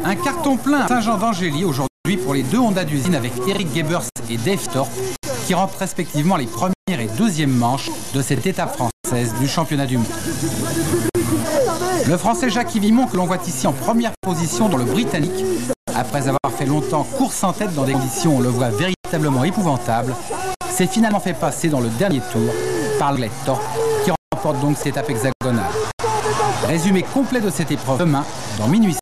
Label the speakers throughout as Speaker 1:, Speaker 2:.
Speaker 1: Un carton plein à Saint-Jean d'Angély aujourd'hui pour les deux Honda d'usine avec Eric Gebers et Dave Thorpe qui remportent respectivement les premières et deuxièmes manches de cette étape française du championnat du monde. Le Français Jacques Vimon que l'on voit ici en première position dans le Britannique, après avoir fait longtemps course en tête dans des conditions, on le voit, véritablement épouvantables, s'est finalement fait passer dans le dernier tour par l'anglais Thorpe qui remporte donc cette étape hexagonale. Résumé complet de cette épreuve demain dans Minuit Sport.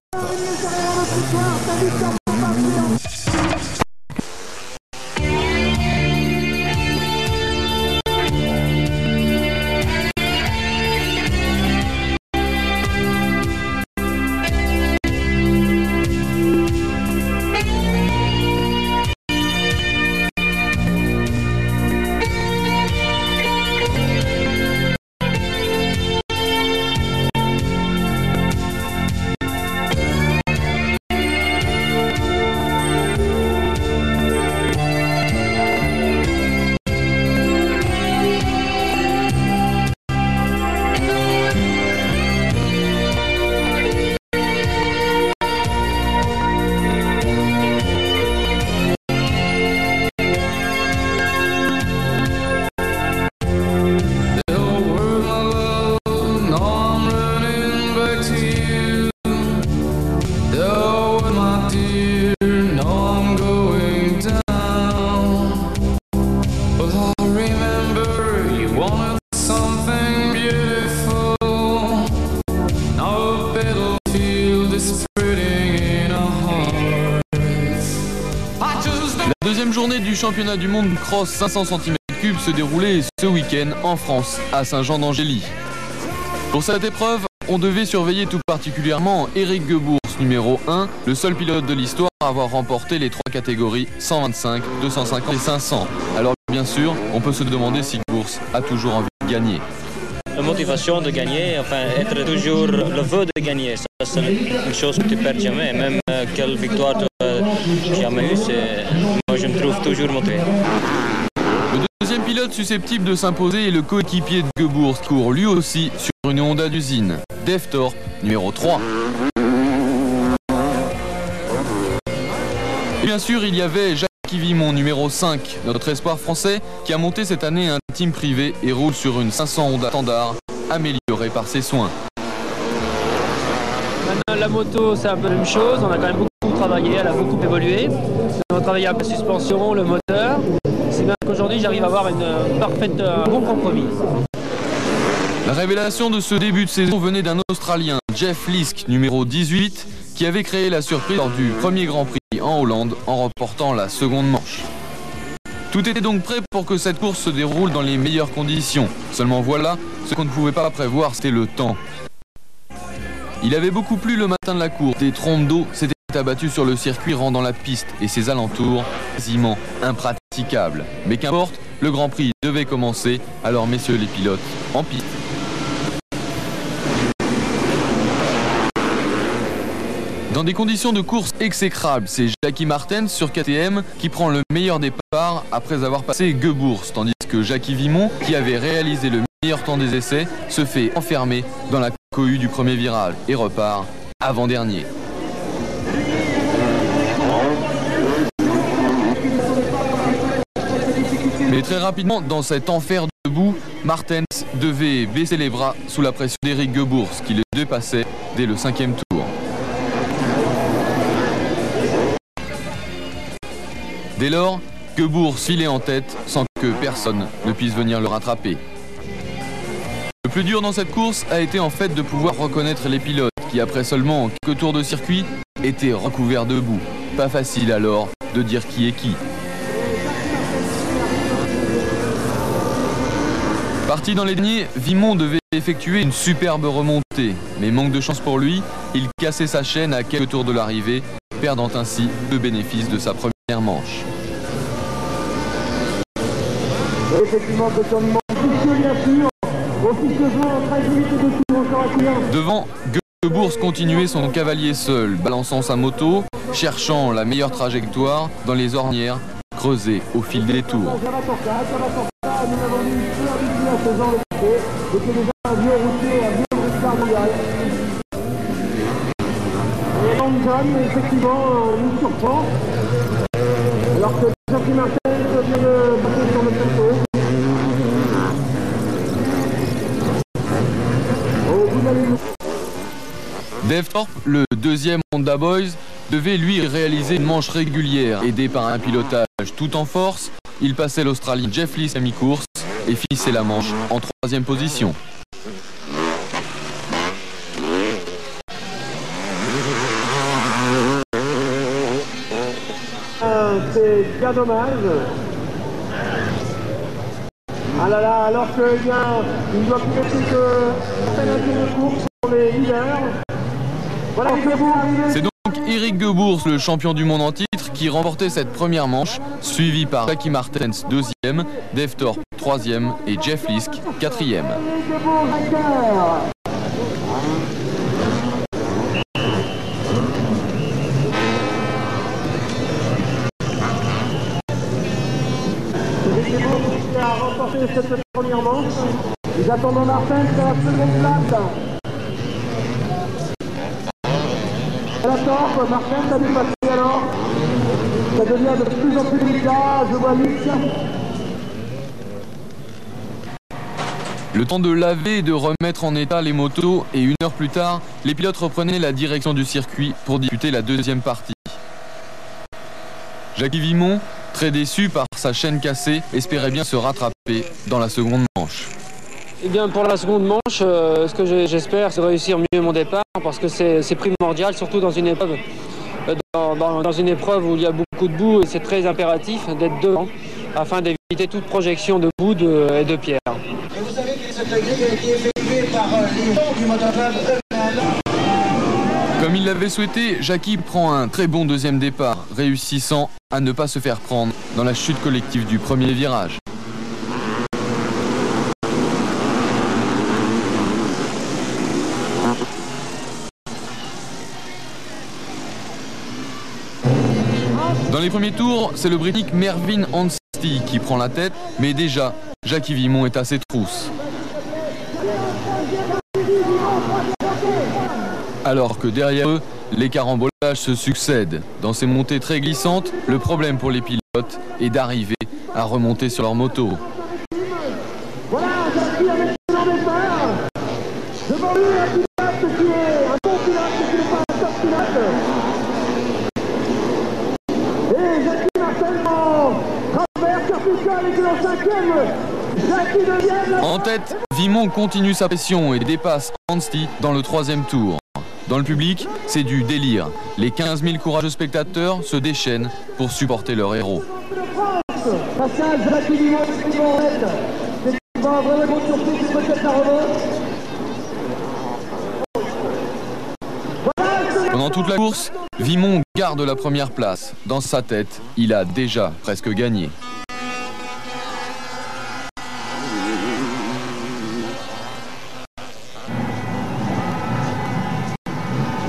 Speaker 2: La deuxième journée du championnat du monde cross 500 cm3 se déroulait ce week-end en France, à Saint-Jean d'Angély. Pour cette épreuve, on devait surveiller tout particulièrement Eric Gebours, numéro 1, le seul pilote de l'histoire à avoir remporté les trois catégories 125, 250 et 500. Alors bien sûr, on peut se demander si Gebours a toujours envie de gagner.
Speaker 3: La motivation de gagner, enfin être toujours le vœu de gagner, ça c'est une chose que tu perds jamais. Même quelle victoire tu as jamais eue, moi je me trouve toujours motivé.
Speaker 2: Le deuxième pilote susceptible de s'imposer est le coéquipier de Gebours, qui court lui aussi sur une Honda d'usine, Dave Thorpe, numéro 3. Et bien sûr, il y avait Jacques Vimon, numéro 5, notre espoir français, qui a monté cette année un team privé et roule sur une 500 Honda standard, améliorée par ses soins.
Speaker 4: Maintenant, la moto, c'est un peu la même chose. On a quand même beaucoup travaillé, elle a beaucoup évolué. On a travaillé à la suspension, le moteur. C'est bien qu'aujourd'hui, j'arrive à avoir un bon compromis.
Speaker 2: La révélation de ce début de saison venait d'un Australien, Jeff Lisk, numéro 18, qui avait créé la surprise lors du premier Grand Prix en Hollande en remportant la seconde manche. Tout était donc prêt pour que cette course se déroule dans les meilleures conditions. Seulement voilà, ce qu'on ne pouvait pas prévoir, c'était le temps. Il avait beaucoup plu le matin de la course. Des trompes d'eau s'étaient abattues sur le circuit, rendant la piste et ses alentours quasiment impraticables. Mais qu'importe, le Grand Prix devait commencer, alors messieurs les pilotes, en piste. Dans des conditions de course exécrables, c'est Jackie Martens sur KTM qui prend le meilleur départ après avoir passé Gebours, tandis que Jackie Vimon, qui avait réalisé le meilleur temps des essais, se fait enfermer dans la cohue du premier virage et repart avant-dernier. Mais très rapidement, dans cet enfer de boue, Martens devait baisser les bras sous la pression d'Eric Gebours, qui le dépassait dès le 5e tour. Dès lors, Gebours filait en tête sans que personne ne puisse venir le rattraper. Le plus dur dans cette course a été en fait de pouvoir reconnaître les pilotes qui, après seulement quelques tours de circuit, étaient recouverts de boue. Pas facile alors de dire qui est qui. Parti dans les derniers, Vimon devait effectuer une superbe remontée. Mais manque de chance pour lui, il cassait sa chaîne à quelques tours de l'arrivée, perdant ainsi le bénéfice de sa première manche.
Speaker 5: Effectivement, questionnement vicieux, bien sûr. Officieusement, très vite de tout encore à client.
Speaker 2: Devant, Gebours continuait son cavalier seul, balançant sa moto, cherchant la meilleure trajectoire dans les ornières creusées au fil des tours.
Speaker 5: Ça va pour ça, nous l'avons eu peu habitué à ce genre de côté. C'était déjà un vieux routier, un vieux routier mondial. Et donc Jeanne, mais effectivement, nous surprend. Alors que Jackie Martin vient de passer sur le plateau. Au bout de la ligne.
Speaker 2: Dave Thorpe, le deuxième Honda Boys, devait lui réaliser une manche régulière. Aidé par un pilotage tout en force, il passait l'Australien Jeff Lisk à mi-course et finissait la manche en troisième position.
Speaker 5: C'est bien dommage. Ah là là, alors qu'il ne doit plus laisser que pénalité de course pour les leaders. Voilà,
Speaker 2: c'est donc Eric Gebours, le champion du monde en titre, qui remportait cette première manche, suivi par Jackie Martens, deuxième, Dave Thorpe, troisième et Jeff Lisk, quatrième.
Speaker 5: Qui a remporté cette première manche. Ils attendent Martin à la seconde place. La Thorpe, Martin a dépassé alors. Ça devient de plus en plus délicat. Je vois Lisk.
Speaker 2: Le temps de laver et de remettre en état les motos et 1 heure plus tard, les pilotes reprenaient la direction du circuit pour disputer la deuxième partie. Jackie Vimon, très déçu par sa chaîne cassée, espérait bien se rattraper dans la seconde manche.
Speaker 4: Eh bien, pour la seconde manche, ce que j'espère, c'est réussir mieux mon départ, parce que c'est primordial, surtout dans une épreuve, dans une épreuve où il y a beaucoup de boue, et c'est très impératif d'être devant, afin d'éviter toute projection de boue et de pierre.
Speaker 6: Vous savez que cette grille a été effectuée par les gens du motoclub eux-mêmes.
Speaker 2: Comme il l'avait souhaité, Jackie prend un très bon deuxième départ, réussissant à ne pas se faire prendre dans la chute collective du premier virage. Dans les premiers tours, c'est le Britannique Mervyn Anstie qui prend la tête, mais déjà, Jackie Vimon est à ses trousses. Alors que derrière eux, les carambolages se succèdent. Dans ces montées très glissantes, le problème pour les pilotes est d'arriver à remonter sur leur moto.
Speaker 5: Voilà, Jackie avec son départ. Devant lui, un pilote qui est un bon pilote, qui n'est pas un top pilote. Et Jackie Martin en travers, Carpical est en cinquième. Jackie deuxième.
Speaker 2: En tête, Vimon continue sa pression et dépasse Anstie dans le troisième tour. Dans le public, c'est du délire. Les 15 000 courageux spectateurs se déchaînent pour supporter leur héros.
Speaker 5: Passage, Jackie Vimon, effectivement, en tête. C'est vraiment une bonne surprise, c'est peut-être la remonte.
Speaker 2: Pendant toute la course, Vimon garde la première place. Dans sa tête, il a déjà presque gagné.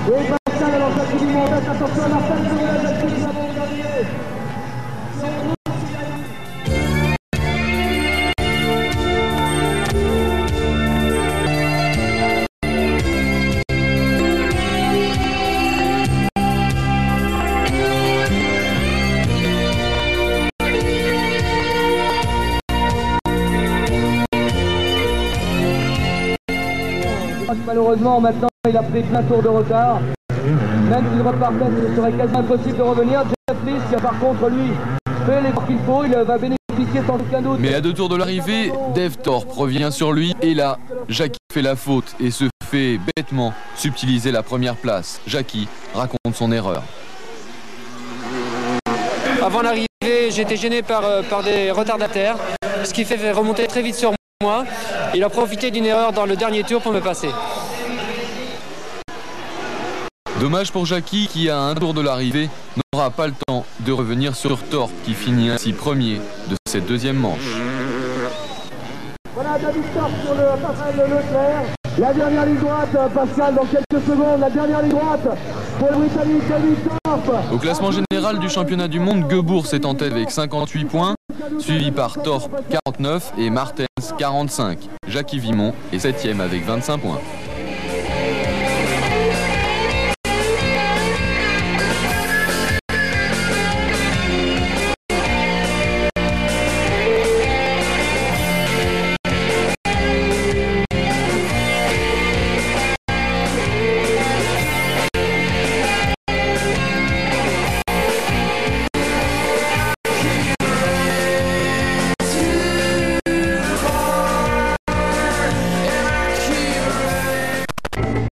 Speaker 5: Et Pascal, alors Jackie Vimon, attention à Martin, Jackie Vimon, regardez. Malheureusement, maintenant, il a pris plein tour de retard. Même s'il repartait, ce serait quasi impossible de revenir. Jeff Lisk, par contre, lui, fait l'effort qu'il faut. Il va bénéficier sans aucun doute.
Speaker 2: Mais à 2 tours de l'arrivée, Dave Thorpe revient sur lui. Et là, Jackie fait la faute et se fait bêtement subtiliser la première place. Jackie raconte son erreur.
Speaker 4: Avant l'arrivée, j'étais gêné par des retardataires, ce qui fait remonter très vite sur moi. Il a profité d'une erreur dans le dernier tour pour me passer.
Speaker 2: Dommage pour Jackie qui, à 1 tour de l'arrivée, n'aura pas le temps de revenir sur Thorpe qui finit ainsi premier de cette deuxième manche.
Speaker 5: Voilà David Thorpe sur le passage de Leclerc. La dernière ligne droite, Pascal, dans quelques secondes. La dernière ligne droite pour le Britannique David Thorpe.
Speaker 2: Au classement général du championnat du monde, Gebours est en tête avec 58 points, suivi par Thorpe 49 et Martens 45. Jackie Vimon est 7e avec 25 points.